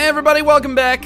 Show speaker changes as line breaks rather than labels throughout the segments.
everybody, welcome back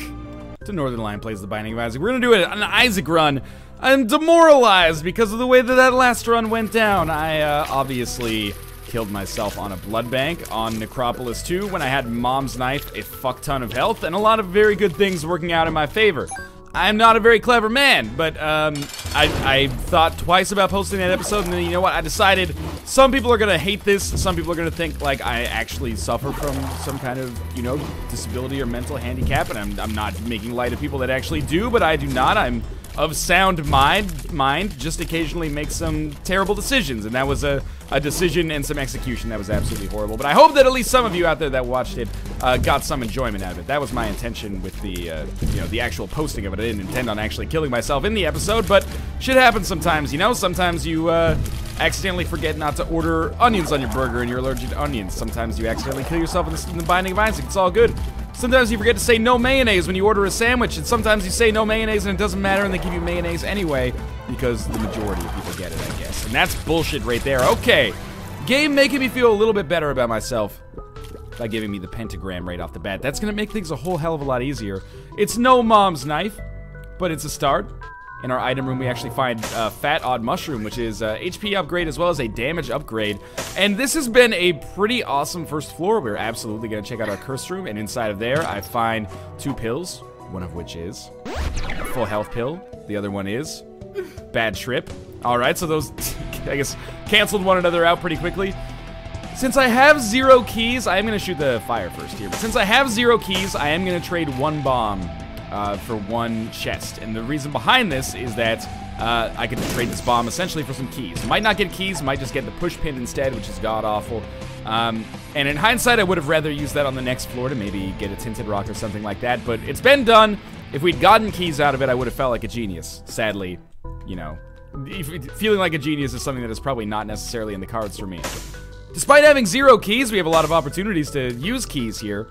to Northernlion Plays the Binding of Isaac. We're gonna do an Isaac run. I'm demoralized because of the way that last run went down. I obviously killed myself on a blood bank on Necropolis 2 when I had Mom's Knife, a fuck ton of health, and a lot of very good things working out in my favor. I'm not a very clever man, but I thought twice about posting that episode, and then you know what? I decided some people are gonna hate this, some people are gonna think like I actually suffer from some kind of, you know, disability or mental handicap, and I'm not making light of people that actually do, but I do not. I'm of sound mind, just occasionally make some terrible decisions, and that was a decision and some execution that was absolutely horrible. But I hope that at least some of you out there that watched it got some enjoyment out of it. That was my intention with the, you know, the actual posting of it. I didn't intend on actually killing myself in the episode, but shit happens sometimes, you know? Sometimes you accidentally forget not to order onions on your burger and you're allergic to onions. Sometimes you accidentally kill yourself in the Binding of Isaac. It's all good. Sometimes you forget to say no mayonnaise when you order a sandwich, and sometimes you say no mayonnaise and it doesn't matter and they give you mayonnaise anyway because the majority of people get it, I guess. And that's bullshit right there. Okay. Game making me feel a little bit better about myself by giving me the pentagram right off the bat. That's gonna make things a whole hell of a lot easier. It's no Mom's Knife, but it's a start. In our item room, we actually find Fat Odd Mushroom, which is HP upgrade as well as a damage upgrade. And this has been a pretty awesome first floor. We're absolutely going to check out our curse room, and inside of there, I find 2 pills, one of which is a full health pill. The other one is bad trip. All right, so those, I guess, canceled one another out pretty quickly. Since I have 0 keys, I am going to shoot the fire first here. But since I have 0 keys, I am going to trade 1 bomb for 1 chest, and the reason behind this is that I can trade this bomb essentially for some keys. Might not get keys, might just get the push pin instead, which is god-awful. And in hindsight, I would have rather used that on the next floor to maybe get a tinted rock or something like that, but it's been done. If we'd gotten keys out of it, I would have felt like a genius. Sadly, you know, feeling like a genius is something that is probably not necessarily in the cards for me. Despite having 0 keys, we have a lot of opportunities to use keys here.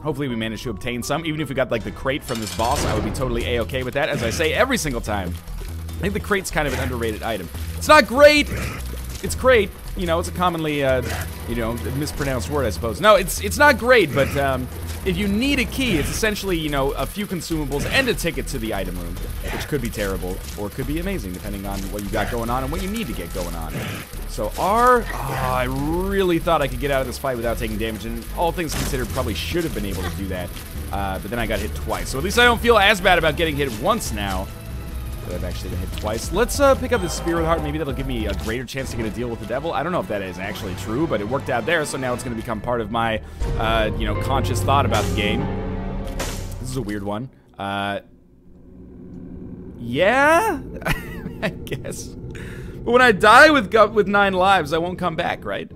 Hopefully we manage to obtain some. Even if we got like the crate from this boss, I would be totally a-okay with that, as I say every single time. I think the crate's kind of an underrated item. It's not great. It's crate. You know, it's a commonly, you know, mispronounced word, I suppose. No, it's not great, but if you need a key, it's essentially, you know, a few consumables and a ticket to the item room, which could be terrible or could be amazing, depending on what you got going on and what you need to get going on. So I really thought I could get out of this fight without taking damage, and all things considered, probably should have been able to do that. But then I got hit twice, so at least I don't feel as bad about getting hit once now. But I've actually been hit twice. Let's pick up the Spirit Heart. Maybe that'll give me a greater chance to get a deal with the devil. I don't know if that is actually true, but it worked out there, so now it's going to become part of my, you know, conscious thought about the game. This is a weird one. Yeah? I guess. But when I die with 9 lives, I won't come back, right?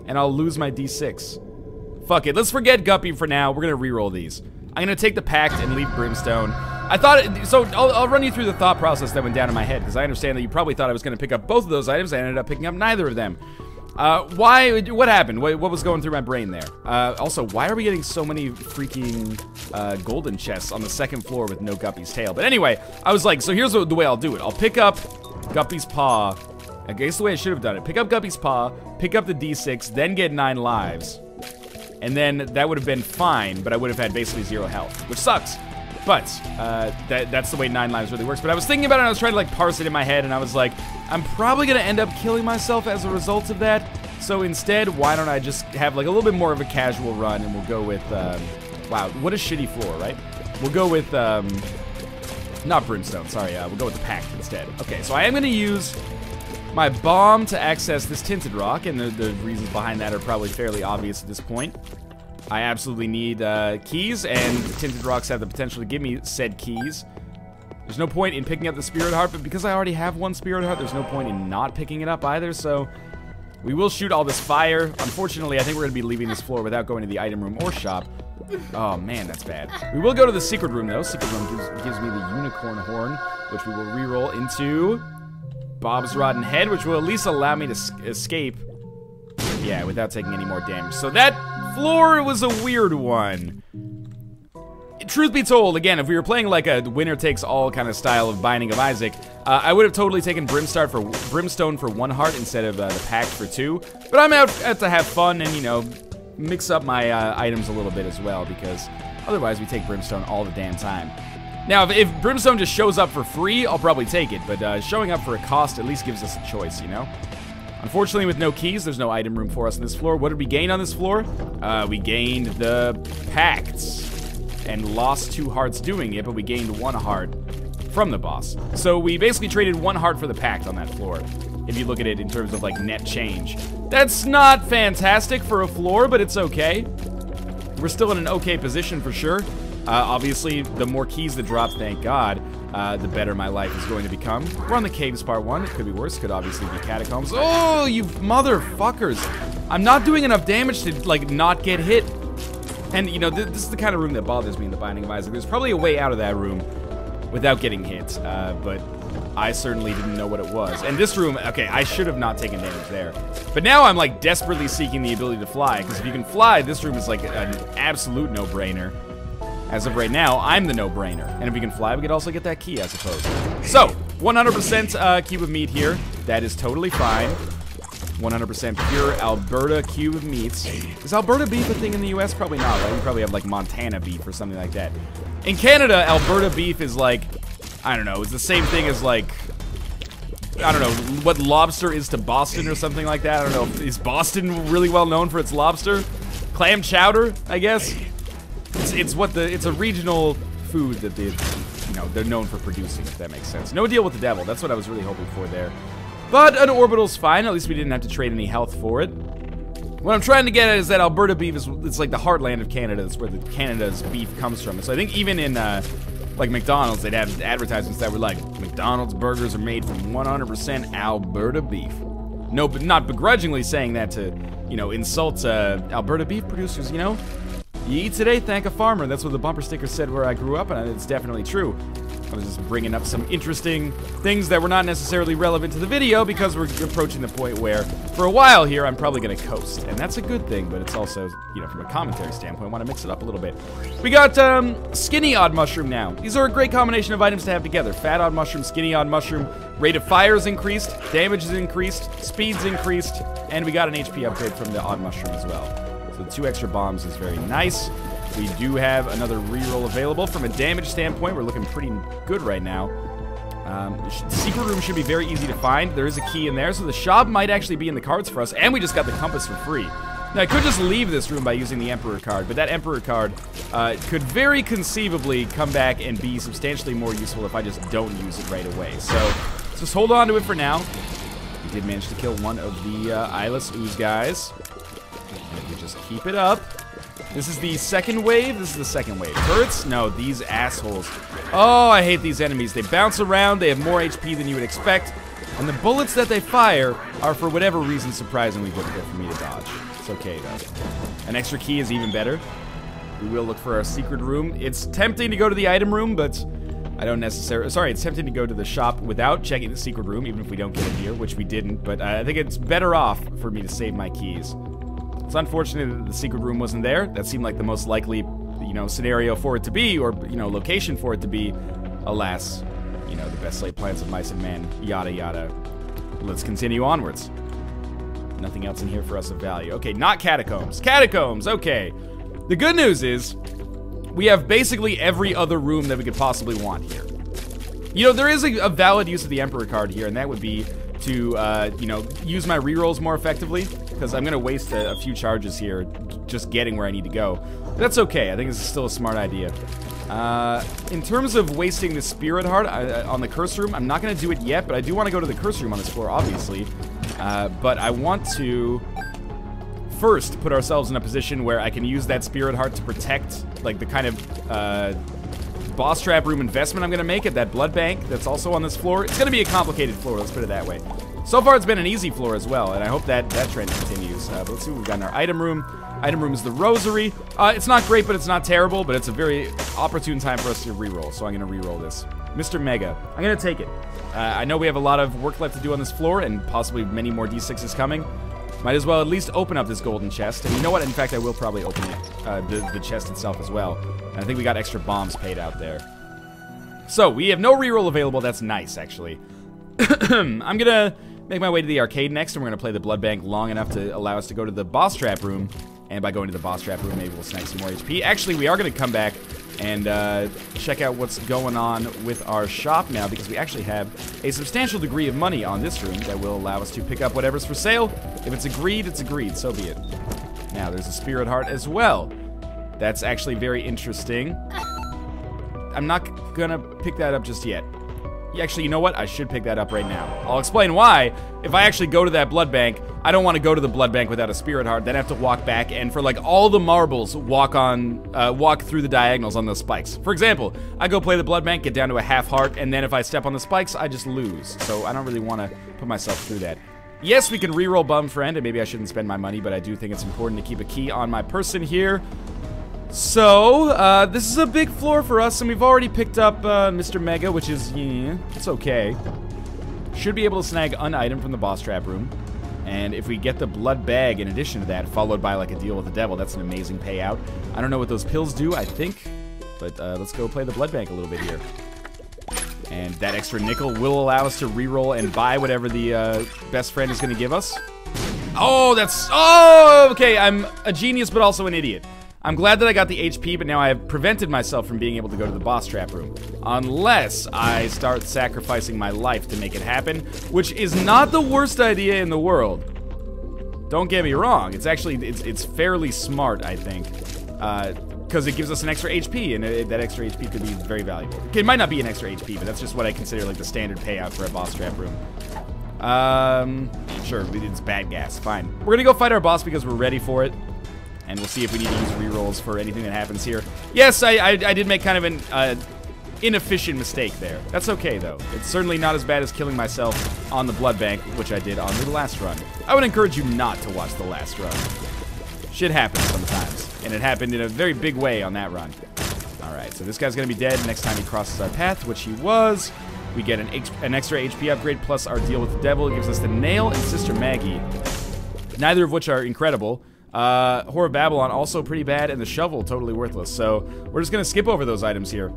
And I'll lose my D6. Fuck it, let's forget Guppy for now. We're gonna reroll these. I'm gonna take the Pact and leave Brimstone. I thought, so I'll run you through the thought process that went down in my head, because I understand that you probably thought I was gonna pick up both of those items. I ended up picking up neither of them. What happened? What was going through my brain there? Also, why are we getting so many freaking golden chests on the 2nd floor with no Guppy's tail? But anyway, I was like, so here's the way I'll do it. I'll pick up Guppy's paw. I guess the way I should have done it. Pick up Guppy's paw, pick up the D6, then get 9 lives. And then that would have been fine, but I would have had basically 0 health, which sucks. But that's the way 9 lives really works. But I was thinking about it, and I was trying to like parse it in my head, and I was like, I'm probably gonna end up killing myself as a result of that. So instead, why don't I just have like a little bit more of a casual run, and we'll go with, wow, what a shitty floor, right? We'll go with, not Brimstone, sorry, we'll go with the Pact instead. Okay, so I am gonna use my bomb to access this tinted rock, and the reasons behind that are probably fairly obvious at this point. I absolutely need keys, and the tinted rocks have the potential to give me said keys. There's no point in picking up the Spirit Heart, but because I already have 1 Spirit Heart, there's no point in not picking it up either, so we will shoot all this fire. Unfortunately, I think we're going to be leaving this floor without going to the item room or shop. Oh man, that's bad. We will go to the secret room though. Secret room gives me the unicorn horn, which we will re-roll into Bob's Rotten Head, which will at least allow me to escape, yeah, without taking any more damage. So that floor was a weird one. Truth be told, again, if we were playing like a winner-takes-all kind of style of Binding of Isaac, I would have totally taken Brimstone for 1 heart instead of the Pact for 2. But I'm out to have fun and, you know, mix up my items a little bit as well, because otherwise we take Brimstone all the damn time. Now, if Brimstone just shows up for free, I'll probably take it, but showing up for a cost at least gives us a choice, you know? Unfortunately, with no keys, there's no item room for us on this floor. What did we gain on this floor? We gained the Pacts and lost 2 hearts doing it, but we gained 1 heart from the boss. So we basically traded 1 heart for the Pact on that floor, if you look at it in terms of, like, net change. That's not fantastic for a floor, but it's okay. We're still in an okay position for sure. Obviously, the more keys that drop, thank God, the better my life is going to become. We're on the caves part 1. It could be worse. Could obviously be catacombs. Oh, you motherfuckers. I'm not doing enough damage to, like, not get hit. And, you know, this is the kind of room that bothers me in the Binding of Isaac. There's probably a way out of that room without getting hit, but I certainly didn't know what it was. And this room, okay, I should have not taken damage there. But now I'm, like, desperately seeking the ability to fly, because if you can fly, this room is, like, an absolute no-brainer. As of right now, I'm the no-brainer. And if we can fly, we could also get that key, I suppose. So, 100% cube of meat here. That is totally fine. 100% pure Alberta cube of meats. Is Alberta beef a thing in the US? Probably not, right? We probably have, like, Montana beef or something like that. In Canada, Alberta beef is, like, I don't know, it's the same thing as, like, I don't know, what lobster is to Boston or something like that. I don't know, is Boston really well known for its lobster? Clam chowder, I guess? It's a regional food that they're known for producing, if that makes sense. No deal with the devil. That's what I was really hoping for there. But an orbital's fine. At least we didn't have to trade any health for it. What I'm trying to get at is that Alberta beef it's like the heartland of Canada. That's where Canada's beef comes from. So I think even in like McDonald's, they'd have advertisements that were like, McDonald's burgers are made from 100% Alberta beef. No, but not begrudgingly saying that to, you know, insult Alberta beef producers, you know? You eat today, thank a farmer. That's what the bumper sticker said where I grew up, and it's definitely true. I was just bringing up some interesting things that were not necessarily relevant to the video because we're approaching the point where, for a while here, I'm probably going to coast. And that's a good thing, but it's also, you know, from a commentary standpoint, I want to mix it up a little bit. We got Skinny Odd Mushroom now. These are a great combination of items to have together. Fat Odd Mushroom, Skinny Odd Mushroom. Rate of fire is increased, damage is increased, speed's increased, and we got an HP upgrade from the Odd Mushroom as well. So 2 extra bombs is very nice. We do have another reroll available. From a damage standpoint, we're looking pretty good right now. The secret room should be very easy to find. There is a key in there, so the shop might actually be in the cards for us, and we just got the compass for free. Now, I could just leave this room by using the Emperor card, but that Emperor card could very conceivably come back and be substantially more useful if I just don't use it right away. So, let's just hold on to it for now. We did manage to kill one of the eyeless ooze guys. If we just keep it up. This is the second wave. This is the second wave. Turrets? No, these assholes. Oh, I hate these enemies. They bounce around. They have more HP than you would expect. And the bullets that they fire are, for whatever reason, surprisingly difficult for me to dodge. It's okay, though. An extra key is even better. We will look for our secret room. It's tempting to go to the item room, but I don't necessarily... Sorry, it's tempting to go to the shop without checking the secret room, even if we don't get it here, which we didn't. But I think it's better off for me to save my keys. It's unfortunate that the secret room wasn't there. That seemed like the most likely, you know, scenario for it to be, or, you know, location for it to be. Alas, you know, the best laid plans of mice and men, yada yada. Let's continue onwards. Nothing else in here for us of value. Okay, not catacombs. Catacombs, okay. The good news is, we have basically every other room that we could possibly want here. You know, there is a valid use of the Emperor card here, and that would be to, you know, use my rerolls more effectively, because I'm going to waste a few charges here just getting where I need to go. But that's okay. I think this is still a smart idea. In terms of wasting the Spirit Heart on the Curse Room, I'm not going to do it yet, but I do want to go to the Curse Room on this floor, obviously. But I want to first put ourselves in a position where I can use that Spirit Heart to protect, like, the kind of boss trap room investment I'm going to make at that blood bank that's also on this floor. It's going to be a complicated floor, let's put it that way. So far, it's been an easy floor as well, and I hope that trend continues. But let's see what we've got in our item room. Item room is the Rosary. It's not great, but it's not terrible, but it's a very opportune time for us to reroll, so I'm going to reroll this. Mr. Mega. I'm going to take it. I know we have a lot of work left to do on this floor, and possibly many more D6s coming. Might as well at least open up this golden chest. And you know what? In fact, I will probably open it, the chest itself as well. And I think we got extra bombs paid out there. So, we have no reroll available. That's nice, actually. I'm going to make my way to the arcade next, and we're going to play the blood bank long enough to allow us to go to the boss trap room And by going to the boss trap room, maybe we'll snag some more HP. Actually, we are going to come back and check out what's going on with our shop now, because we actually have a substantial degree of money on this room that will allow us to pick up whatever's for sale. If it's agreed, it's agreed. So be it. Now, there's a spirit heart as well. That's actually very interesting. I'm not going to pick that up just yet. Actually, you know what? I should pick that up right now. I'll explain why. If I actually go to that blood bank, I don't want to go to the blood bank without a spirit heart. Then I have to walk back and for like all the marbles, walk through the diagonals on those spikes. For example, I go play the blood bank, get down to a half heart, and then if I step on the spikes, I just lose. So I don't really want to put myself through that. Yes, we can reroll Bum Friend, and maybe I shouldn't spend my money, but I do think it's important to keep a key on my person here. So, this is a big floor for us, and we've already picked up Mr. Mega, which is, yeah, it's okay. Should be able to snag an item from the boss trap room. And if we get the blood bag in addition to that, followed by like a deal with the devil, that's an amazing payout. I don't know what those pills do, I think, but let's go play the blood bank a little bit here. And that extra nickel will allow us to reroll and buy whatever the best friend is going to give us. Oh, that's, oh, okay, I'm a genius but also an idiot. I'm glad that I got the HP, but now I have prevented myself from being able to go to the boss trap room. Unless I start sacrificing my life to make it happen, which is not the worst idea in the world. Don't get me wrong, it's actually, it's fairly smart, I think. Because it gives us an extra HP, and that extra HP could be very valuable. It might not be an extra HP, but that's just what I consider like the standard payout for a boss trap room. Sure, it's bad gas, fine. We're gonna go fight our boss because we're ready for it. And we'll see if we need to use rerolls for anything that happens here. Yes, I did make kind of an inefficient mistake there. That's okay, though. It's certainly not as bad as killing myself on the blood bank, which I did on the last run. I would encourage you not to watch the last run. Shit happens sometimes, and it happened in a very big way on that run. Alright, so this guy's going to be dead next time he crosses our path, which he was. We get an extra HP upgrade plus our deal with the devil. It gives us the nail and Sister Maggie, neither of which are incredible. Whore of Babylon, also pretty bad, and the shovel, totally worthless. So, we're just gonna skip over those items here.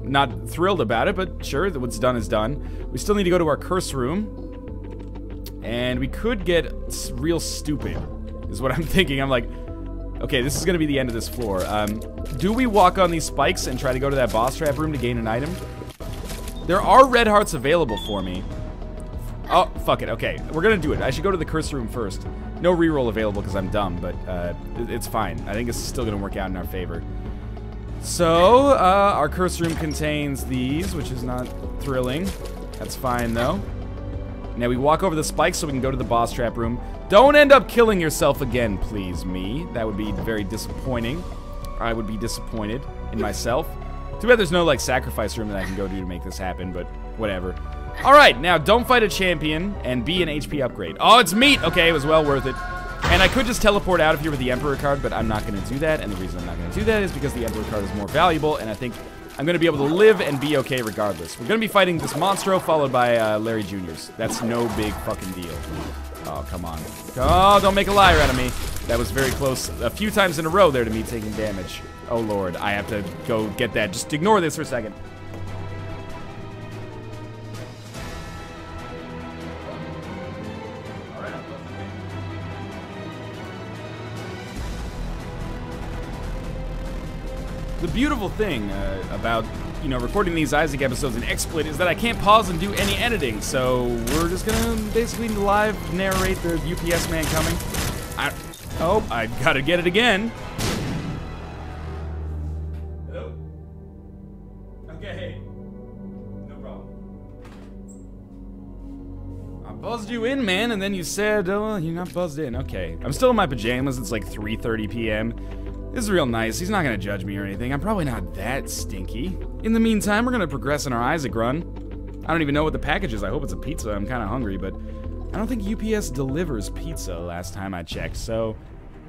Not thrilled about it, but sure, what's done is done. We still need to go to our curse room. And we could get real stupid, is what I'm thinking. I'm like, okay, this is gonna be the end of this floor. Do we walk on these spikes and try to go to that boss trap room to gain an item? There are red hearts available for me. Oh, fuck it, okay. We're gonna do it. I should go to the curse room first. No reroll available because I'm dumb, but it's fine. I think it's still going to work out in our favor. So, our curse room contains these, which is not thrilling. That's fine, though. Now we walk over the spikes so we can go to the boss trap room. Don't end up killing yourself again, please, me. That would be very disappointing. I would be disappointed in myself. Too bad there's no, like, sacrifice room that I can go to make this happen, but whatever. Alright, now don't fight a champion and be an HP upgrade. Oh, it's meat! Okay, it was well worth it. And I could just teleport out of here with the Emperor card, but I'm not going to do that. And the reason I'm not going to do that is because the Emperor card is more valuable, and I think I'm going to be able to live and be okay regardless. We're going to be fighting this Monstro followed by Larry Jr.'s. That's no big fucking deal. Oh, come on. Oh, don't make a liar out of me. That was very close a few times in a row there to me taking damage. Oh, Lord. I have to go get that. Just ignore this for a second. The beautiful thing about, you know, recording these Isaac episodes in XSplit is that I can't pause and do any editing, so we're just gonna basically live narrate the UPS man coming. Oh, I gotta get it again. Hello? Okay. No problem. I buzzed you in, man, and then you said, oh, you're not buzzed in. Okay. I'm still in my pajamas. It's like 3:30 p.m. This is real nice. He's not gonna judge me or anything. I'm probably not that stinky. In the meantime, we're gonna progress in our Isaac run. I don't even know what the package is. I hope it's a pizza. I'm kind of hungry, but I don't think UPS delivers pizza last time I checked. So,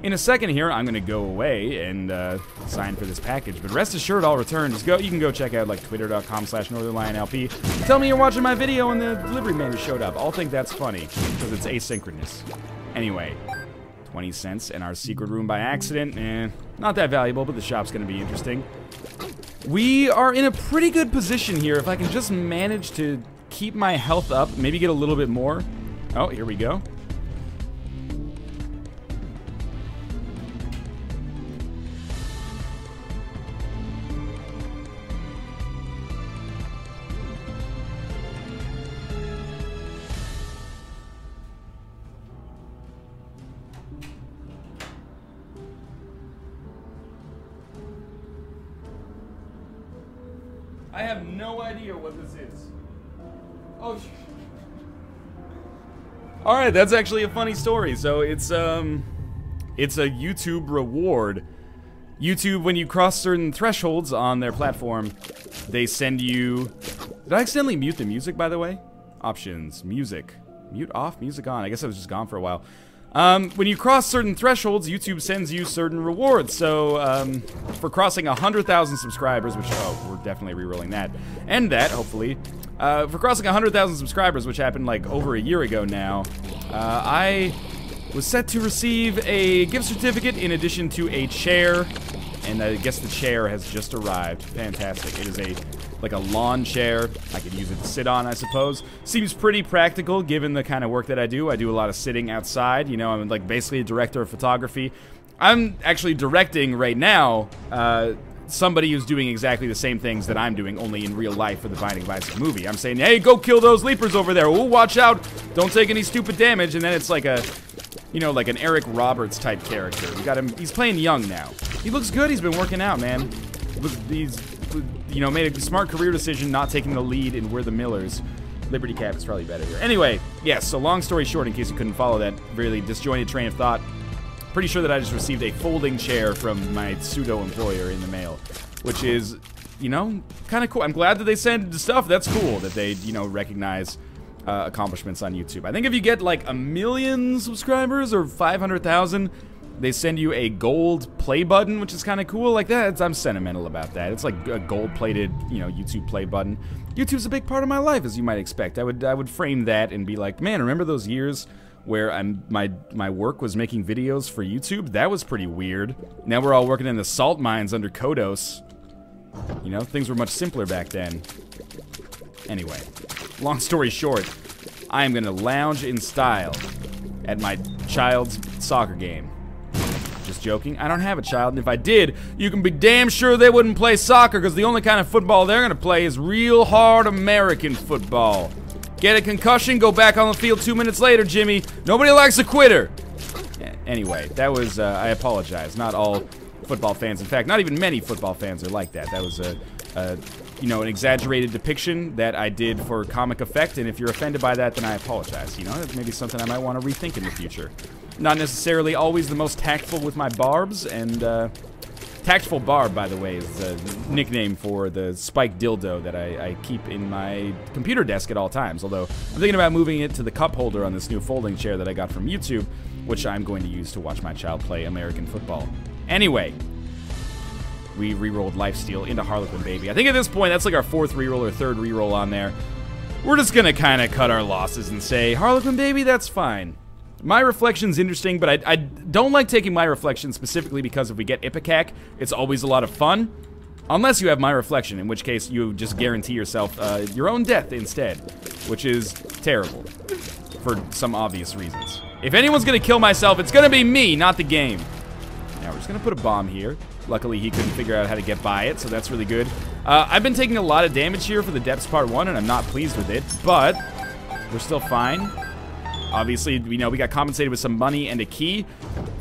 in a second here, I'm gonna go away and sign for this package. But rest assured, I'll return. Just go. You can go check out like twitter.com/NorthernlionLP. Tell me you're watching my video and the delivery man showed up. I'll think that's funny because it's asynchronous. Anyway. 20 cents in our secret room by accident. Not that valuable, but the shop's gonna be interesting. We are in a pretty good position here. If I can just manage to keep my health up, maybe get a little bit more. Oh, here we go. I have no idea what this is. Oh, alright, that's actually a funny story. So it's a YouTube reward. YouTube, when you cross certain thresholds on their platform, they send you... Did I accidentally mute the music, by the way? Options, music. Mute off, music on. I guess I was just gone for a while. When you cross certain thresholds, YouTube sends you certain rewards. So, for crossing 100,000 subscribers, which, oh, we're definitely re-rolling that. And that, hopefully. For crossing 100,000 subscribers, which happened, like, over a year ago now, I was set to receive a gift certificate in addition to a chair. And I guess the chair has just arrived. Fantastic. It is like a lawn chair. I could use it to sit on, I suppose. Seems pretty practical given the kind of work that I do. I do a lot of sitting outside. You know, I'm like basically a director of photography. I'm actually directing right now somebody who's doing exactly the same things that I'm doing, only in real life for the Binding of Isaac movie. I'm saying, hey, go kill those leapers over there. Ooh, watch out. Don't take any stupid damage. And then it's like a, you know, like an Eric Roberts type character. We got him. He's playing young now. He looks good. He's been working out, man. He's, you know, made a smart career decision not taking the lead in We're the Millers. Liberty Cap is probably better here. Anyway, yes, so long story short, in case you couldn't follow that really disjointed train of thought, pretty sure that I just received a folding chair from my pseudo-employer in the mail, which is, you know, kind of cool. I'm glad that they send stuff. That's cool that they, you know, recognize accomplishments on YouTube. I think if you get like 1 million subscribers or 500,000, they send you a gold play button, which is kind of cool. Like that, I'm sentimental about that. It's like a gold-plated, you know, YouTube play button. YouTube's a big part of my life, as you might expect. I would frame that and be like, man, remember those years where my work was making videos for YouTube? That was pretty weird. Now we're all working in the salt mines under Kodos. You know, things were much simpler back then. Anyway, long story short, I am gonna lounge in style at my child's soccer game. Just joking. I don't have a child, and if I did, you can be damn sure they wouldn't play soccer, because the only kind of football they're gonna play is real hard American football. Get a concussion, go back on the field 2 minutes later, Jimmy. Nobody likes a quitter. Anyway, that was, I apologize. Not all football fans, in fact, not even many football fans are like that. That was you know, an exaggerated depiction that I did for comic effect, and if you're offended by that, then I apologize. You know, that's maybe something I might want to rethink in the future. Not necessarily always the most tactful with my barbs, and Tactful Barb, by the way, is the nickname for the spiked dildo that I keep in my computer desk at all times, although I'm thinking about moving it to the cup holder on this new folding chair that I got from YouTube, which I'm going to use to watch my child play American football. Anyway, we re-rolled Lifesteal into Harlequin Baby. I think at this point, that's like our 4th re-roll or 3rd re-roll on there. We're just gonna kind of cut our losses and say, Harlequin Baby, that's fine. My Reflection's interesting, but I don't like taking My Reflection specifically because if we get Ipecac, it's always a lot of fun. Unless you have My Reflection, in which case you just guarantee yourself your own death instead, which is terrible for some obvious reasons. If anyone's gonna kill myself, it's gonna be me, not the game. Now we're just gonna put a bomb here. Luckily, he couldn't figure out how to get by it, so that's really good. I've been taking a lot of damage here for the Depths Part 1, and I'm not pleased with it, but we're still fine. Obviously, we know we got compensated with some money and a key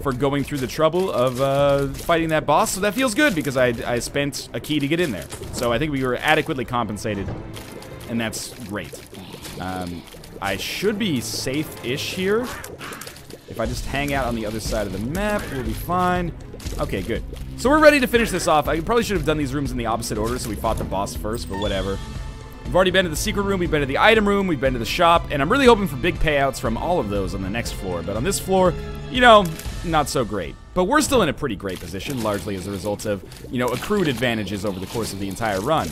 for going through the trouble of fighting that boss, so that feels good because I spent a key to get in there. So I think we were adequately compensated, and that's great. I should be safe-ish here. If I just hang out on the other side of the map, we'll be fine. Okay, good. So we're ready to finish this off. I probably should have done these rooms in the opposite order, so we fought the boss first, but whatever. We've already been to the secret room, we've been to the item room, we've been to the shop, and I'm really hoping for big payouts from all of those on the next floor. But on this floor, you know, not so great. But we're still in a pretty great position, largely as a result of, you know, accrued advantages over the course of the entire run.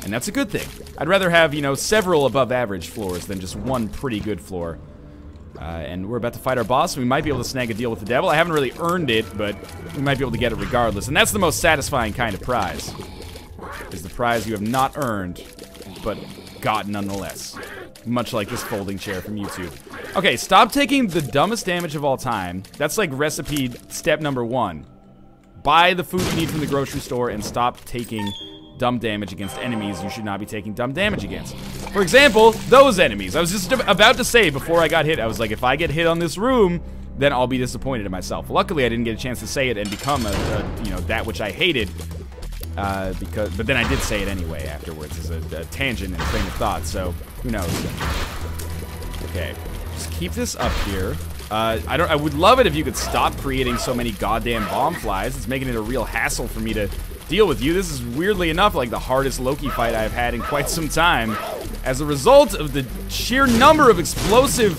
And that's a good thing. I'd rather have, you know, several above average floors than just one pretty good floor. And we're about to fight our boss. We might be able to snag a deal with the devil. I haven't really earned it, but we might be able to get it regardless. And that's the most satisfying kind of prize. Is the prize you have not earned, but got nonetheless. Much like this folding chair from YouTube. Okay, stop taking the dumbest damage of all time. That's like recipe step number 1. Buy the food you need from the grocery store and stop taking dumb damage against enemies you should not be taking dumb damage against. For example, those enemies. I was just about to say before I got hit, I was like, if I get hit on this room, then I'll be disappointed in myself. Luckily, I didn't get a chance to say it and become you know, that which I hated. But then I did say it anyway afterwards as a tangent and train of thought, so who knows. Okay, just keep this up here. I would love it if you could stop creating so many goddamn bomb flies. It's making it a real hassle for me to deal with you. This is weirdly enough like the hardest Loki fight I've had in quite some time as a result of the sheer number of explosive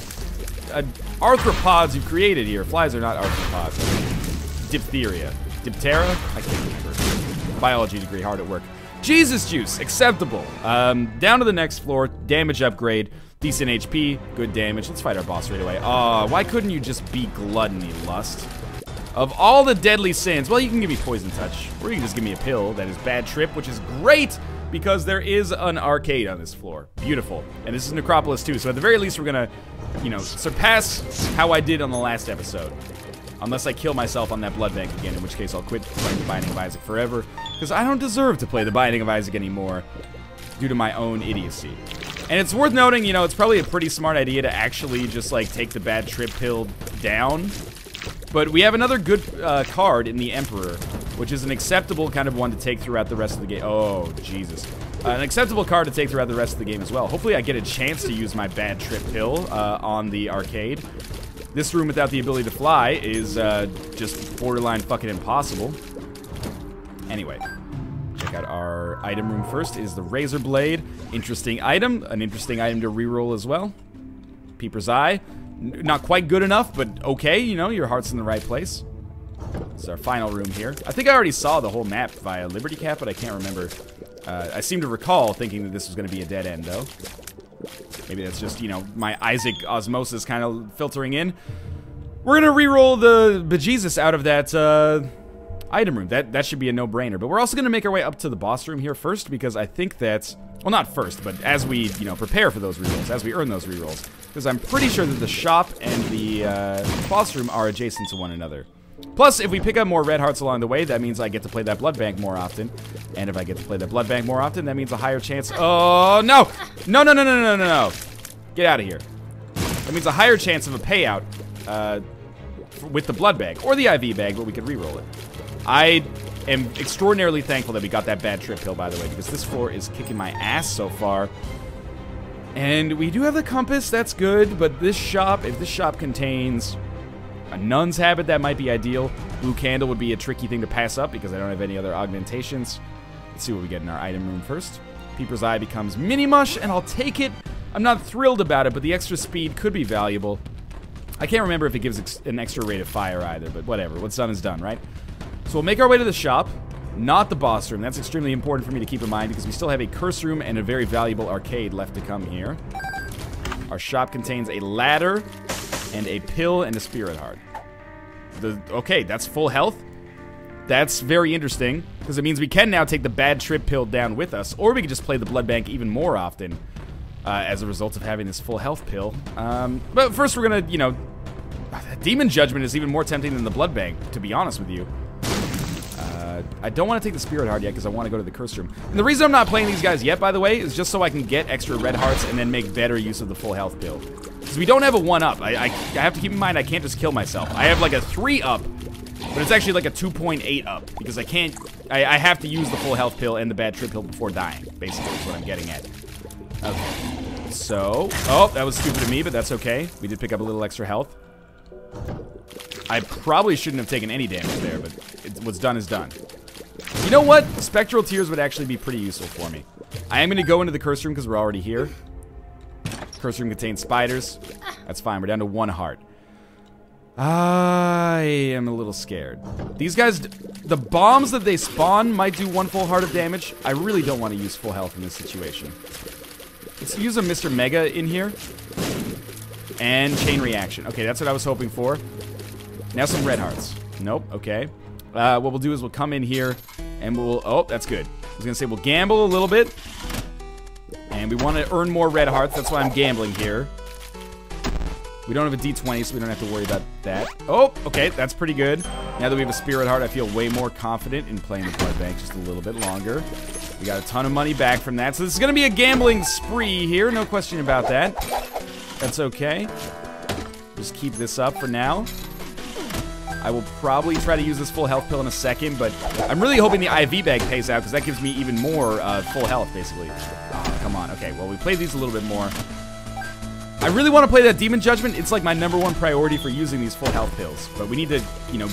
arthropods you've created here. Flies are not arthropods. Diphtheria. Diptera? I can't remember. Biology degree, hard at work. Jesus juice, acceptable. Down to the next floor, damage upgrade, decent HP, good damage. Let's fight our boss right away. Why couldn't you just be gluttony, lust? Of all the deadly sins, well, you can give me poison touch, or you can just give me a pill that is bad trip, which is great because there is an arcade on this floor. Beautiful. And this is Necropolis too, so at the very least we're gonna, you know, surpass how I did on the last episode. Unless I kill myself on that blood bank again, in which case I'll quit playing the Binding of Isaac forever, because I don't deserve to play the Binding of Isaac anymore due to my own idiocy. And it's worth noting, you know, it's probably a pretty smart idea to actually just, like, take the bad trip pill down. But we have another good card in the Emperor, which is an acceptable kind of one to take throughout the rest of the game. Oh, Jesus. An acceptable card to take throughout the rest of the game as well. Hopefully I get a chance to use my bad trip pill on the arcade. This room without the ability to fly is just borderline fucking impossible. Anyway, check out our item room first. Is the Razor Blade. Interesting item. An interesting item to reroll as well. Peeper's Eye. Not quite good enough, but okay, you know, your heart's in the right place. This is our final room here. I think I already saw the whole map via Liberty Cap, but I can't remember. I seem to recall thinking that this was going to be a dead end, though. Maybe that's just, you know, my Isaac osmosis kind of filtering in. We're going to reroll the bejesus out of that item room. That should be a no-brainer. But we're also going to make our way up to the boss room here first, because I think that's... Well, not first, but as we, you know, prepare for those rerolls, as we earn those rerolls. Because I'm pretty sure that the shop and the boss room are adjacent to one another. Plus, if we pick up more red hearts along the way, that means I get to play that blood bank more often. And if I get to play that blood bank more often, that means a higher chance... Oh, no! No, no, no, no, no, no, no. Get out of here. That means a higher chance of a payout with the blood bag. Or the IV bag, but we could reroll it. I am extraordinarily thankful that we got that bad trip pill, by the way, because this floor is kicking my ass so far. And we do have the compass, that's good, but this shop, if this shop contains a nun's habit, that might be ideal. Blue candle would be a tricky thing to pass up because I don't have any other augmentations. Let's see what we get in our item room first. Peeper's Eye becomes Mini Mush, and I'll take it. I'm not thrilled about it, but the extra speed could be valuable. I can't remember if it gives an extra rate of fire either, but whatever. What's done is done, right? So we'll make our way to the shop, not the boss room. That's extremely important for me to keep in mind because we still have a curse room and a very valuable arcade left to come here. Our shop contains a ladder and a pill and a spirit heart. Okay, that's full health. That's very interesting because it means we can now take the bad trip pill down with us, or we can just play the blood bank even more often as a result of having this full health pill. But first we're gonna, you know, Demon Judgment is even more tempting than the blood bank, to be honest with you. I don't want to take the Spirit Heart yet because I want to go to the Curse Room. And the reason I'm not playing these guys yet, by the way, is just so I can get extra red hearts and then make better use of the full health pill. Because we don't have a 1-up. I have to keep in mind I can't just kill myself. I have like a 3-up, but it's actually like a 2.8-up because I can't... I have to use the full health pill and the bad trip pill before dying, basically, is what I'm getting at. Okay. So... Oh, that was stupid of me, but that's okay. We did pick up a little extra health. I probably shouldn't have taken any damage there, but what's done is done. You know what? Spectral Tears would actually be pretty useful for me. I am going to go into the Curse Room because we're already here. Curse Room contains spiders. That's fine. We're down to 1 heart. I am a little scared. These guys, the bombs that they spawn might do 1 full heart of damage. I really don't want to use full health in this situation. Let's use a Mr. Mega in here. And chain reaction. Okay, that's what I was hoping for. Now some red hearts. Nope, okay. What we'll do is we'll come in here and we'll... Oh, that's good. I was going to say we'll gamble a little bit. And we want to earn more red hearts. That's why I'm gambling here. We don't have a D20, so we don't have to worry about that. Oh, okay, that's pretty good. Now that we have a Spirit Heart, I feel way more confident in playing the Blood Bank just a little bit longer. We got a ton of money back from that. So this is going to be a gambling spree here. No question about that. That's okay. Just keep this up for now. I will probably try to use this full health pill in a second, but I'm really hoping the IV bag pays out because that gives me even more full health, basically. Oh, come on. Okay, well, we played these a little bit more. I really want to play that Demon Judgment. It's like my #1 priority for using these full health pills, but we need to, you know,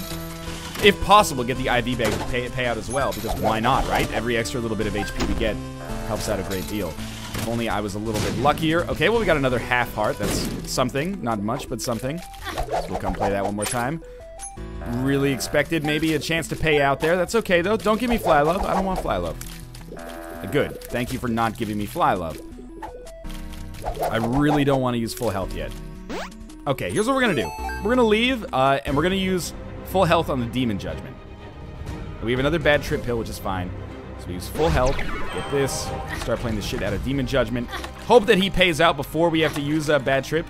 if possible, get the IV bag to pay out as well, because why not, right? Every extra little bit of HP we get helps out a great deal. If only I was a little bit luckier. Okay, well, we got another half heart. That's something. Not much, but something. So we'll come play that one more time. Really expected maybe a chance to pay out there. That's okay, though. Don't give me Fly Love. I don't want Fly Love. Good. Thank you for not giving me Fly Love. I really don't want to use full health yet. Okay, here's what we're going to do. We're going to leave, and we're going to use full health on the Demon Judgment. We have another bad trip pill, which is fine. So we use full health, get this, start playing the shit out of Demon Judgment. Hope that he pays out before we have to use a bad trip,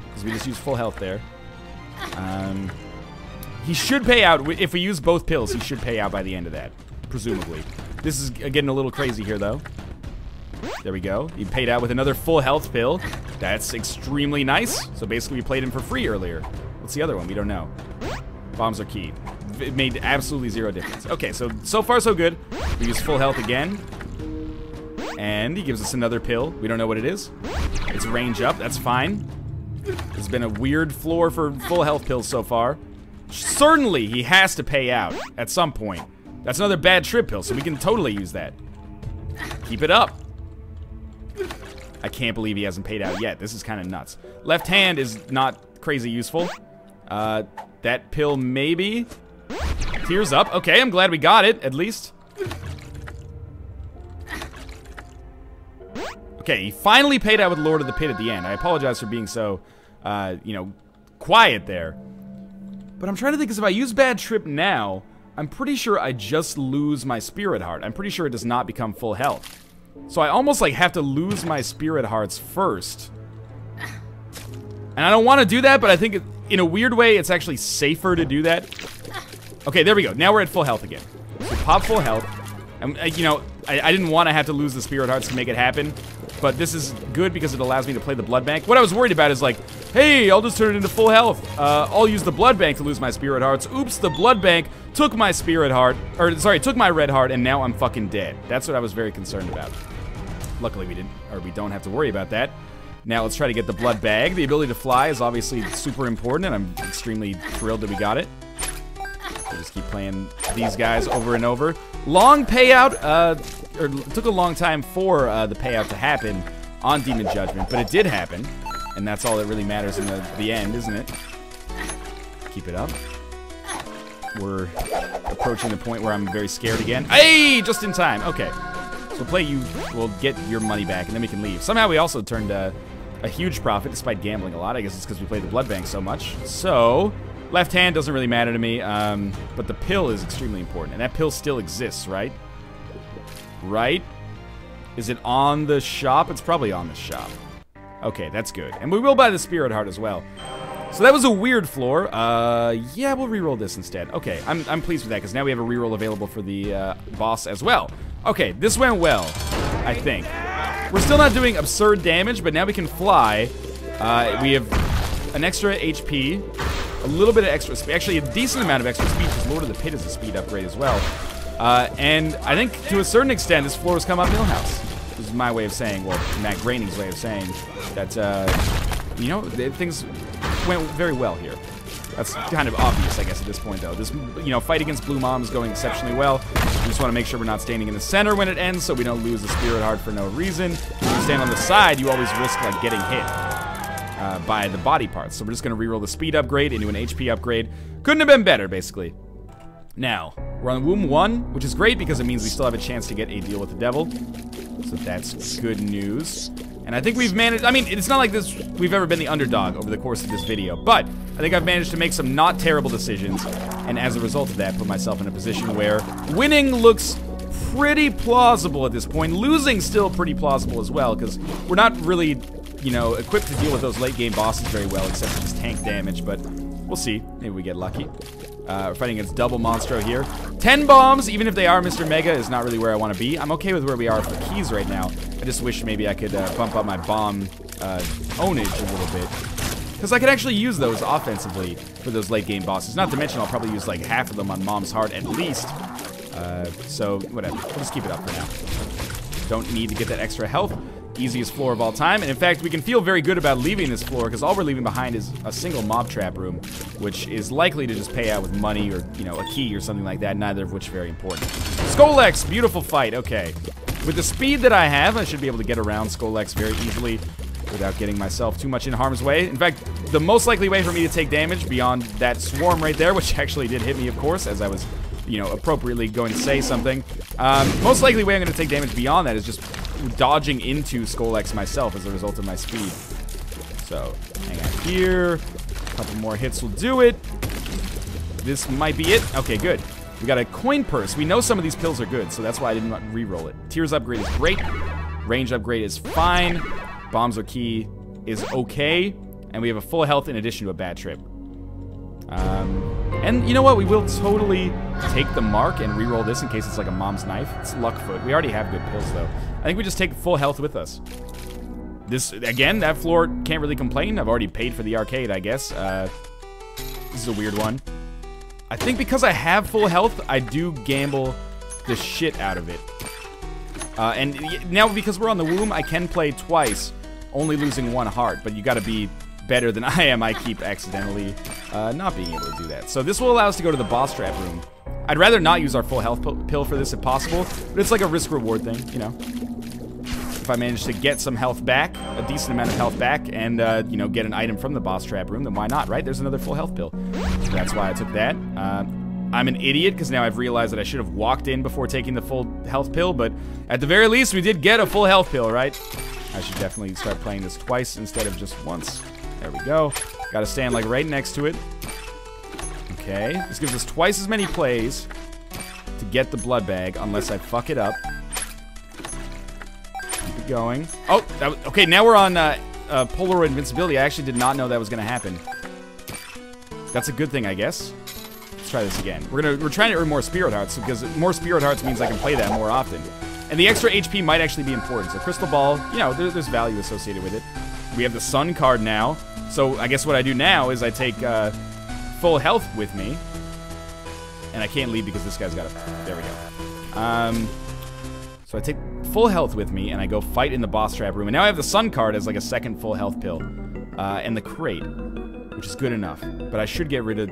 because we just use full health there. He should pay out. If we use both pills, he should pay out by the end of that, presumably. This is getting a little crazy here, though. There we go. He paid out with another full health pill. That's extremely nice. So basically, we played him for free earlier. What's the other one? We don't know. Bombs are key. It made absolutely zero difference. Okay, so far so good. We use full health again. And he gives us another pill. We don't know what it is. It's range up. That's fine. It's been a weird floor for full health pills so far. Certainly, he has to pay out at some point. That's another bad trip pill, so we can totally use that. Keep it up. I can't believe he hasn't paid out yet. This is kind of nuts. Left hand is not crazy useful. That pill maybe. Tears up. Okay, I'm glad we got it, at least. Okay, he finally paid out with Lord of the Pit at the end. I apologize for being so, you know, quiet there. But I'm trying to think, because if I use Bad Trip now, I'm pretty sure I just lose my Spirit Heart. I'm pretty sure it does not become full health. So I almost, like, have to lose my Spirit Hearts first. And I don't want to do that, but I think in a weird way, it's actually safer to do that. Okay, there we go. Now we're at full health again. So pop full health. And, you know, I didn't want to have to lose the Spirit Hearts to make it happen. But this is good because it allows me to play the Blood Bank. What I was worried about is like, hey, I'll just turn it into full health. I'll use the Blood Bank to lose my Spirit Hearts. Oops, the Blood Bank took my Spirit Heart. Or, sorry, took my Red Heart, and now I'm fucking dead. That's what I was very concerned about. Luckily, we don't have to worry about that. Now let's try to get the Blood Bag. The ability to fly is obviously super important, and I'm extremely thrilled that we got it. We'll just keep playing these guys over and over. Long payout, or it took a long time for the payout to happen on Demon Judgment, but it did happen, and that's all that really matters in the end, isn't it? Keep it up. We're approaching the point where I'm very scared again. Hey, just in time. Okay. So we'll get your money back, and then we can leave. Somehow we also turned a huge profit, despite gambling a lot. I guess it's because we played the Blood Bank so much. So, left hand doesn't really matter to me, but the pill is extremely important. And that pill still exists, right? Right? Is it on the shop? It's probably on the shop. Okay, that's good. And we will buy the Spirit Heart as well. So that was a weird floor. Yeah, we'll reroll this instead. Okay, I'm pleased with that, because now we have a reroll available for the boss as well. Okay, this went well, I think. We're still not doing absurd damage, but now we can fly. We have an extra HP, a little bit of extra speed, actually a decent amount of extra speed, because Lord of the Pit is a speed upgrade as well. And I think to a certain extent, this floor has come up Millhouse. This is my way of saying, well, Matt Groening's way of saying that, you know, things went very well here. That's kind of obvious, I guess, at this point, though. This, you know, fight against Blue Mom is going exceptionally well. We just want to make sure we're not standing in the center when it ends, so we don't lose the Spirit Heart for no reason. When you stand on the side, you always risk, like, getting hit by the body parts. So we're just going to reroll the speed upgrade into an HP upgrade. Couldn't have been better, basically. Now, we're on Womb 1, which is great because it means we still have a chance to get a deal with the devil. So that's good news. And I think we've managed, I mean, it's not like we've ever been the underdog over the course of this video, but I think I've managed to make some not terrible decisions, and as a result of that, put myself in a position where winning looks pretty plausible at this point. Losing still pretty plausible as well, because we're not really, you know, equipped to deal with those late game bosses very well, except for just tank damage, but we'll see. Maybe we get lucky. We're fighting against Double Monstro here. 10 bombs, even if they are Mr. Mega, is not really where I want to be. I'm okay with where we are for keys right now. I just wish maybe I could bump up my bomb ownage a little bit. because I could actually use those offensively for those late game bosses. Not to mention I'll probably use like half of them on Mom's Heart at least. So whatever, we'll just keep it up for now. Don't need to get that extra health. Easiest floor of all time, and in fact we can feel very good about leaving this floor because all we're leaving behind is a single mob trap room, which is likely to just pay out with money or, you know, a key or something like that, neither of which very important. Skolex, beautiful fight. Okay, with the speed that I have, I should be able to get around Skolex very easily without getting myself too much in harm's way. In fact, the most likely way for me to take damage beyond that swarm right there, which actually did hit me, of course, as I was, you know, appropriately going to say something. Most likely way I'm going to take damage beyond that is just dodging into Skolex myself as a result of my speed. So, hang out here. A couple more hits will do it. This might be it. Okay, good. We got a coin purse. We know some of these pills are good, so that's why I didn't re-roll it. Tears upgrade is great. Range upgrade is fine. Bombs or key is okay. And we have a full health in addition to a bad trip. And you know what? We will totally take the mark and re-roll this in case it's like a mom's knife. It's Luckfoot. We already have good pills, though. I think we just take full health with us. This, again, that floor can't really complain. I've already paid for the arcade, I guess. This is a weird one. I think because I have full health, I do gamble the shit out of it. And now because we're on the womb, I can play twice, only losing one heart. But you gotta be better than I am. I keep accidentally not being able to do that. So this will allow us to go to the boss trap room. I'd rather not use our full health pill for this if possible, but it's like a risk-reward thing, you know. If I manage to get some health back, a decent amount of health back, and, you know, get an item from the boss trap room, then why not, right? There's another full health pill. So that's why I took that. I'm an idiot, because now I've realized that I should have walked in before taking the full health pill, but at the very least, we did get a full health pill, right? I should definitely start playing this twice instead of just once. There we go. Gotta stand, like, right next to it. Okay, this gives us twice as many plays to get the blood bag, unless I fuck it up. Keep it going. Oh, that was, okay, now we're on Polaroid invincibility. I actually did not know that was gonna happen. That's a good thing, I guess. Let's try this again. We're trying to earn more spirit hearts, because more spirit hearts means I can play that more often. And the extra HP might actually be important. So crystal ball, you know, there's value associated with it. We have the sun card now. So I guess what I do now is I take full health with me. And I can't leave because this guy's got a... There we go. So I take full health with me and I go fight in the boss trap room. And now I have the sun card as like a second full health pill. And the crate, which is good enough. But I should get rid of...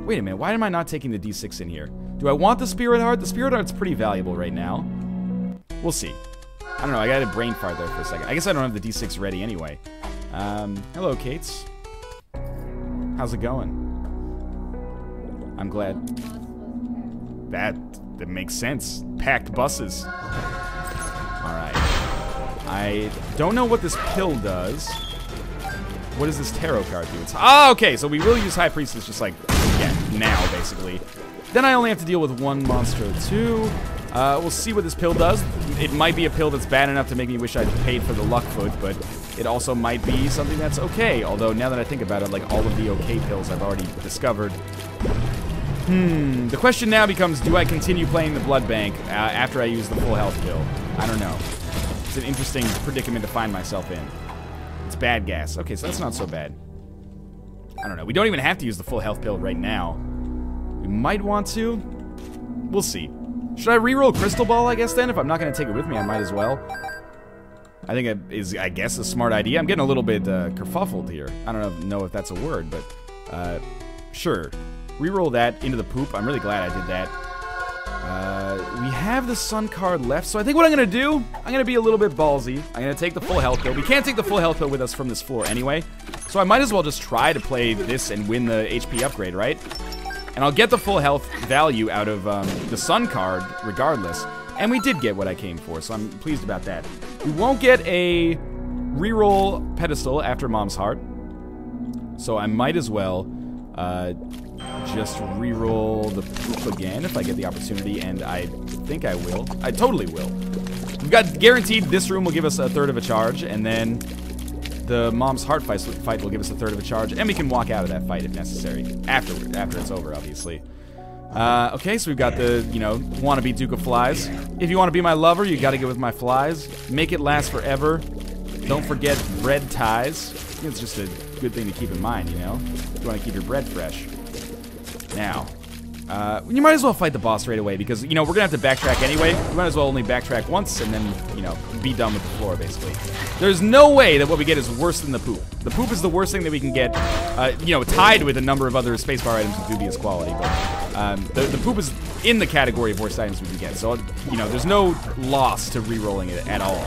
Wait a minute, why am I not taking the D6 in here? Do I want the spirit heart? The spirit heart's pretty valuable right now. We'll see. I don't know, I got a brain fart there for a second. I guess I don't have the D6 ready anyway. Hello, Kates. How's it going? I'm glad. That makes sense. Packed buses. Alright. I don't know what this pill does. What does this tarot card do? It's, okay, so we will use High Priestess just like, yeah, now, basically. Then I only have to deal with one monster or two. We'll see what this pill does. It might be a pill that's bad enough to make me wish I'd paid for the Luckfoot, but it also might be something that's okay. Although, now that I think about it, like, all of the okay pills I've already discovered. The question now becomes, do I continue playing the blood bank after I use the full health pill? I don't know. It's an interesting predicament to find myself in. It's bad gas. Okay, so that's not so bad. I don't know. We don't even have to use the full health pill right now. We might want to. We'll see. Should I reroll Crystal Ball, I guess, then? If I'm not going to take it with me, I might as well. I think it is, I guess, a smart idea. I'm getting a little bit kerfuffled here. I don't know if that's a word, but sure. Reroll that into the poop. I'm really glad I did that. We have the sun card left, so I think what I'm going to do, I'm going to be a little bit ballsy. I'm going to take the full health pill. We can't take the full health pill with us from this floor anyway, so I might as well just try to play this and win the HP upgrade, right? And I'll get the full health value out of the sun card regardless. And we did get what I came for, so I'm pleased about that. We won't get a reroll pedestal after Mom's Heart, so I might as well just reroll the poop again if I get the opportunity, and I think I will. I totally will. We've got guaranteed this room will give us a third of a charge, and then the Mom's Heart fight will give us a third of a charge, and we can walk out of that fight if necessary. After it's over, obviously. Okay, so we've got the, you know, wannabe Duke of Flies. If you want to be my lover, you gotta get with my flies. Make it last forever. Don't forget red ties. think it's just a good thing to keep in mind, you know? You want to keep your bread fresh. Now, you might as well fight the boss right away because, you know, we're going to have to backtrack anyway. We might as well only backtrack once and then, you know, be done with the floor, basically. There's no way that what we get is worse than the poop. The poop is the worst thing that we can get, you know, tied with a number of other spacebar items with dubious quality. But the poop is in the category of worst items we can get. So, you know, there's no loss to re-rolling it at all.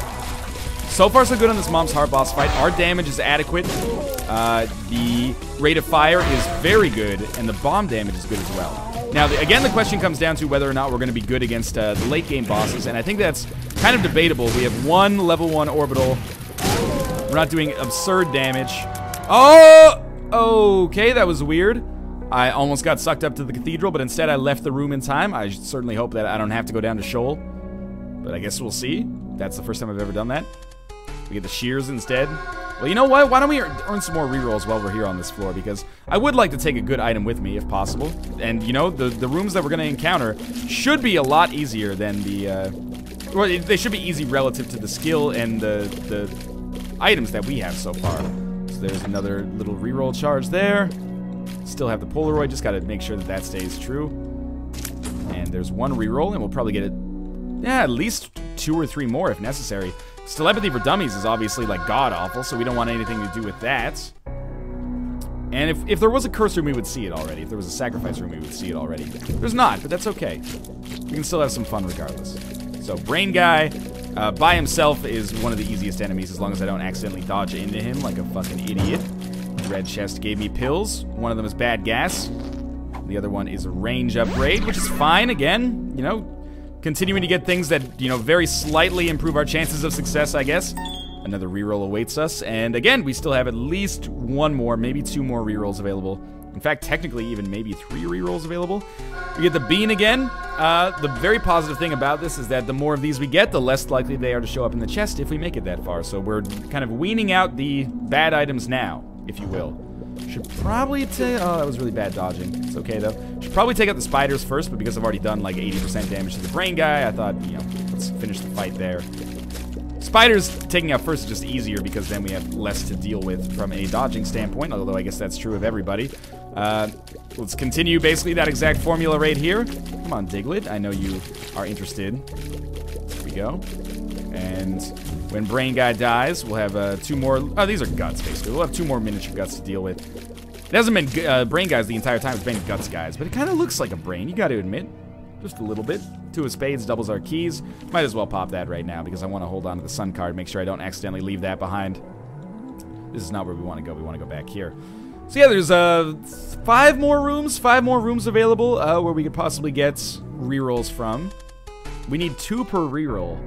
So far, so good on this Mom's Heart boss fight. Our damage is adequate. The rate of fire is very good, and the bomb damage is good as well. Now, again, the question comes down to whether or not we're going to be good against the late game bosses, and I think that's kind of debatable. We have one level 1 orbital. We're not doing absurd damage. Oh! Okay, that was weird. I almost got sucked up to the cathedral, but instead I left the room in time. I certainly hope that I don't have to go down to Shoal, but I guess we'll see. That's the first time I've ever done that. We get the shears instead. Well, you know what? Why don't we earn some more rerolls while we're here on this floor? Because I would like to take a good item with me, if possible. And, you know, the rooms that we're going to encounter should be a lot easier than the... well, they should be easy relative to the skill and the items that we have so far. So there's another little reroll charge there. Still have the Polaroid. Just got to make sure that that stays true. And there's one reroll, and we'll probably get it... yeah, at least 2 or 3 more if necessary. Telepathy for Dummies is obviously, like, god-awful, so we don't want anything to do with that. And if there was a curse room, we would see it already. If there was a sacrifice room, we would see it already. There's not, but that's okay. We can still have some fun regardless. So, Brain Guy, by himself, is one of the easiest enemies, as long as I don't accidentally dodge into him like a fucking idiot. Red Chest gave me pills. One of them is bad gas. The other one is a range upgrade, which is fine, again, you know. Continuing to get things that, you know, very slightly improve our chances of success, I guess. Another reroll awaits us. And again, we still have at least 1 more, maybe 2 more rerolls available. In fact, technically even maybe 3 rerolls available. We get the bean again. The very positive thing about this is that the more of these we get, the less likely they are to show up in the chest if we make it that far. So we're kind of weaning out the bad items now, if you will. Should probably take... oh, that was really bad dodging. It's okay, though. Should probably take out the spiders first, but because I've already done, like, 80% damage to the brain guy, I thought, you know, let's finish the fight there. Spiders taking out first is just easier because then we have less to deal with from a dodging standpoint, although I guess that's true of everybody. Let's continue basically that exact formula right here. Come on, Diglett. I know you are interested. There we go. And when Brain Guy dies, we'll have 2 more... oh, these are guts, basically. We'll have 2 more miniature guts to deal with. It hasn't been Brain Guys the entire time. It's been Guts Guys, but it kind of looks like a brain, you got to admit. Just a little bit. 2 of spades doubles our keys. Might as well pop that right now because I want to hold on to the sun card, make sure I don't accidentally leave that behind. This is not where we want to go. We want to go back here. So yeah, there's 5 more rooms available where we could possibly get rerolls from. We need 2 per reroll.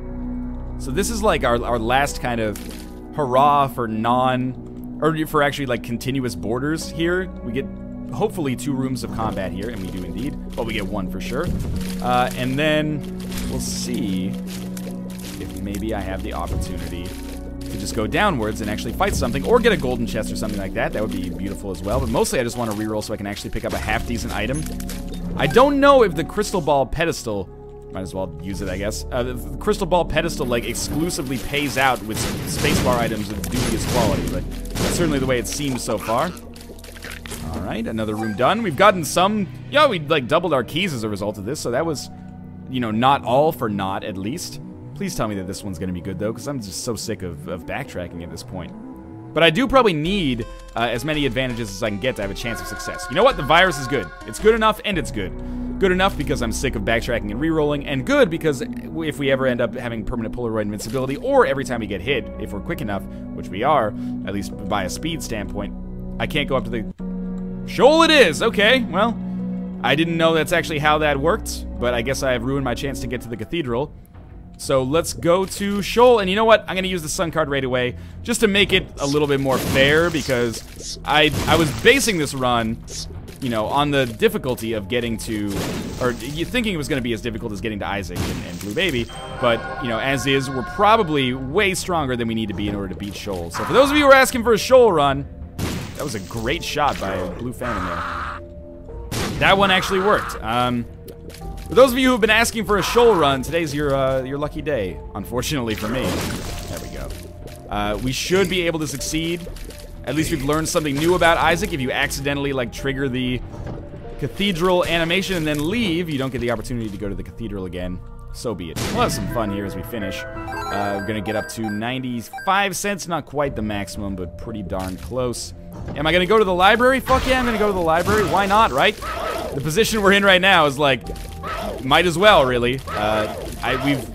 So this is like our last kind of hurrah for for actually like continuous borders here. We get hopefully 2 rooms of combat here, and we do indeed. Well, we get 1 for sure. And then we'll see if maybe I have the opportunity to just go downwards and actually fight something, or get a golden chest or something like that. That would be beautiful as well. But mostly I just want to reroll so I can actually pick up a half-decent item. I don't know if the crystal ball pedestal... might as well use it, I guess. The crystal ball pedestal, like, exclusively pays out with spacebar items of dubious quality, but that's certainly the way it seems so far. Alright, another room done. We've gotten some... yeah, we, like, doubled our keys as a result of this, so that was, you know, not all for naught, at least. Please tell me that this one's gonna be good, though, because I'm just so sick of backtracking at this point. But I do probably need as many advantages as I can get to have a chance of success. You know what? The virus is good. It's good enough, and it's good. Good enough because I'm sick of backtracking and rerolling, and good because if we ever end up having permanent Polaroid invincibility, or every time we get hit, if we're quick enough, which we are, at least by a speed standpoint, I can't go up to the... Shoal it is! Okay, well, I didn't know that's actually how that worked, but I guess I have ruined my chance to get to the cathedral. So let's go to Shoal, and you know what? I'm gonna use the sun card right away, just to make it a little bit more fair, because I was basing this run, you know, on the difficulty of getting to, or you thinking it was going to be as difficult as getting to Isaac and Blue Baby, but, you know, as is, we're probably way stronger than we need to be in order to beat Shoal. So for those of you who are asking for a Shoal run, that was a great shot by Blue Phantom there. That one actually worked. For those of you who have been asking for a Shoal run, today's your lucky day, unfortunately for me. There we go. We should be able to succeed. At least we've learned something new about Isaac. If you accidentally, like, trigger the cathedral animation and then leave, you don't get the opportunity to go to the cathedral again. So be it. We'll have some fun here as we finish. We're gonna get up to 95 cents. Not quite the maximum, but pretty darn close. Am I gonna go to the library? Fuck yeah, I'm gonna go to the library. Why not, right? The position we're in right now is like, might as well, really.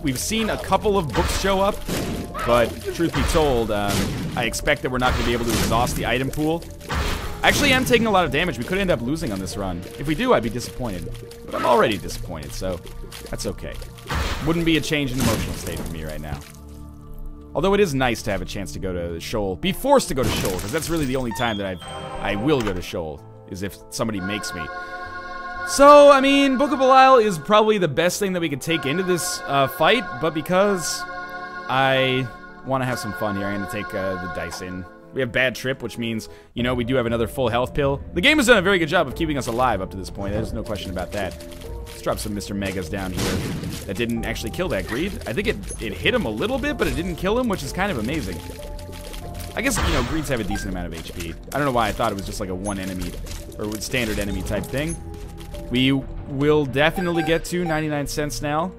We've seen a couple of books show up, but truth be told, I expect that we're not gonna be able to exhaust the item pool. I actually am taking a lot of damage. We could end up losing on this run. If we do, I'd be disappointed. But I'm already disappointed, so that's okay. Wouldn't be a change in emotional state for me right now. Although it is nice to have a chance to go to Shoal. Be forced to go to Shoal, because that's really the only time that I will go to Shoal, is if somebody makes me. So, I mean, Book of Belial is probably the best thing that we could take into this fight, but because I want to have some fun here, I'm going to take the dice in. We have Bad Trip, which means, you know, we do have another full health pill. The game has done a very good job of keeping us alive up to this point. There's no question about that. Let's drop some Mr. Megas down here. That didn't actually kill that Greed. I think it hit him a little bit, but it didn't kill him, which is kind of amazing. I guess, you know, Greeds have a decent amount of HP. I don't know why I thought it was just like a one enemy, or standard enemy type thing. We will definitely get to 99 cents now.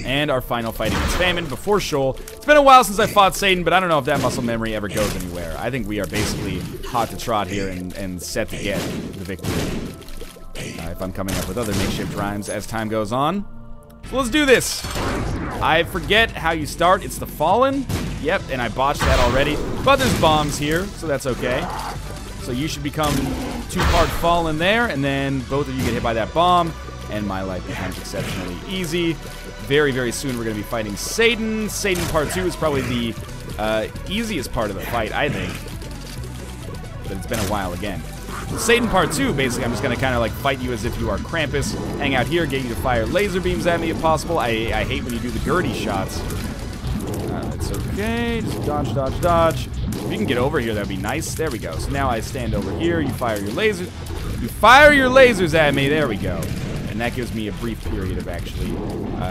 And our final fight against Famine before Shoal. It's been a while since I fought Satan, but I don't know if that muscle memory ever goes anywhere. I think we are basically hot to trot here and set to get the victory. If I'm coming up with other makeshift rhymes as time goes on. So let's do this. I forget how you start. It's the Fallen. Yep, and I botched that already. But there's bombs here, so that's okay. So you should become two-part Fallen there, and then both of you get hit by that bomb, and my life becomes exceptionally easy. Very, very soon we're going to be fighting Satan. Satan Part 2 is probably the easiest part of the fight, I think. But it's been a while again. Satan Part 2, basically, I'm just going to kind of like fight you as if you are Krampus. Hang out here, get you to fire laser beams at me if possible. I hate when you do the Gertie shots. It's okay. Just dodge, dodge, dodge. If you can get over here, that would be nice. There we go. So now I stand over here. You fire your lasers. You fire your lasers at me. There we go. And that gives me a brief period of actually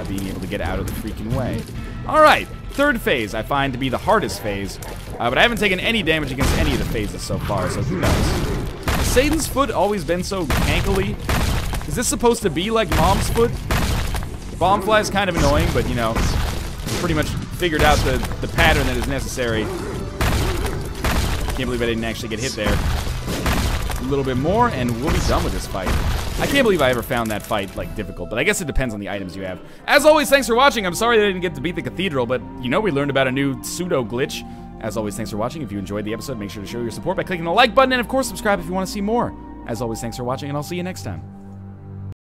being able to get out of the freaking way. All right. Third phase I find to be the hardest phase. But I haven't taken any damage against any of the phases so far, so who knows? Has Satan's foot always been so cankly? Is this supposed to be like Mom's foot? Bombfly is kind of annoying, but, you know, pretty much figured out the pattern that is necessary. Can't believe I didn't actually get hit there. A little bit more, and we'll be done with this fight. I can't believe I ever found that fight, like, difficult, but I guess it depends on the items you have. As always, thanks for watching. I'm sorry that I didn't get to beat the Cathedral, but, you know, we learned about a new pseudo-glitch. As always, thanks for watching. If you enjoyed the episode, make sure to show your support by clicking the like button, and, of course, subscribe if you want to see more. As always, thanks for watching, and I'll see you next time.